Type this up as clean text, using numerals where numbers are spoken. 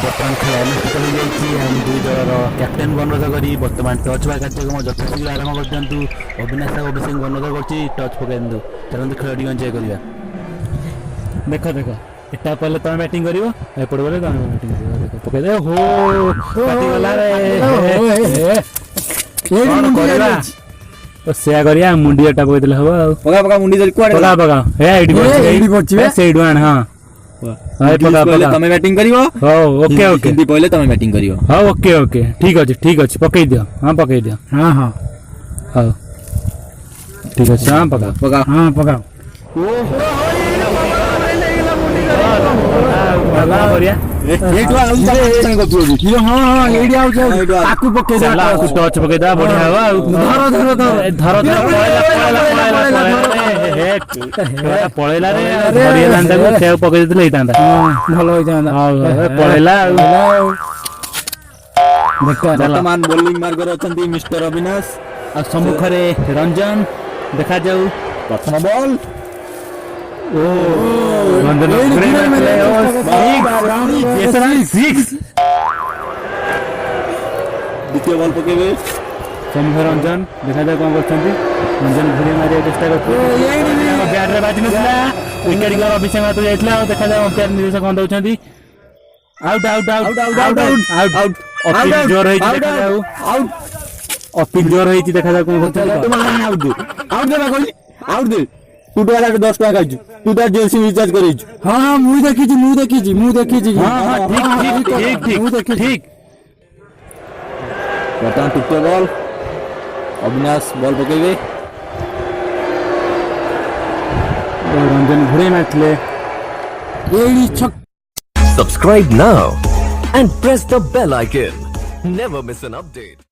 बर्तमान खेल अनुष्ठित हो जाए दुई दलर कैप्टेन अनुरोध कर बर्तमान टच बा कार्यक्रम यथाशीघ्र आरंभ कर दिंतु अविनाश अभिषेक अनुरोध कर टच पकड़ दिंतु चलते खेल टी एंजय करवा देख देख एटा पहले तुम बैटिंग कर एपट गले तुम बैटिंग पकड़ दे हो से करिया मुंडी एटा पकड़ हम पका पका मुंडी पका पका हाँ तमे बैटिंग करिवो ओके ओके हिंदी पहले तमे बैटिंग करिवो हां ओके ओके ठीक अछि पकई दियो हां पकई दियो हां हां हां ठीक अछि हां पका पका हां पका भला बढ़िया एठवा संग पियोगी हां हां एडी आउ ताकू पकई दे टच पकई दा बढ़िया हो धर पळेला रे बढ़िया लांदा को खेव पकई देले हितांदा भलो होई जांदा पळेला वर्तमान बॉलिंग मार्गर अछंती मिस्टर अविनाश आ सम्मुखरे रंजन देखा जाऊ प्रथम बॉल रंजन द्वितीय बॉल पकेबे सम्मुख रंजन देखा जाऊ कोन करछंती रंजन घुरी मारिया चेष्टा करछो बैट रे बाजी नसला विकेट गल अभिषेक मात्र जाइतला देखा जाऊ अंपायर निर्देशक कोन दउछंती out out out out out out appeal जोर है देखा जाऊ आउट अपील जोर है देखा जाऊ कोन करछंती आउट दे बागली आउट दे तू वाला 10 टका खाइछु तू तार जेलसी रिचार्ज करैछु हां हां मु देखि हां हां ठीक ठीक प्रथम तृतीय बॉल अविनाश बॉल पकेबे रंजन घुरे मारले एडी छक Subscribe now and press the bell icon. Never miss an update.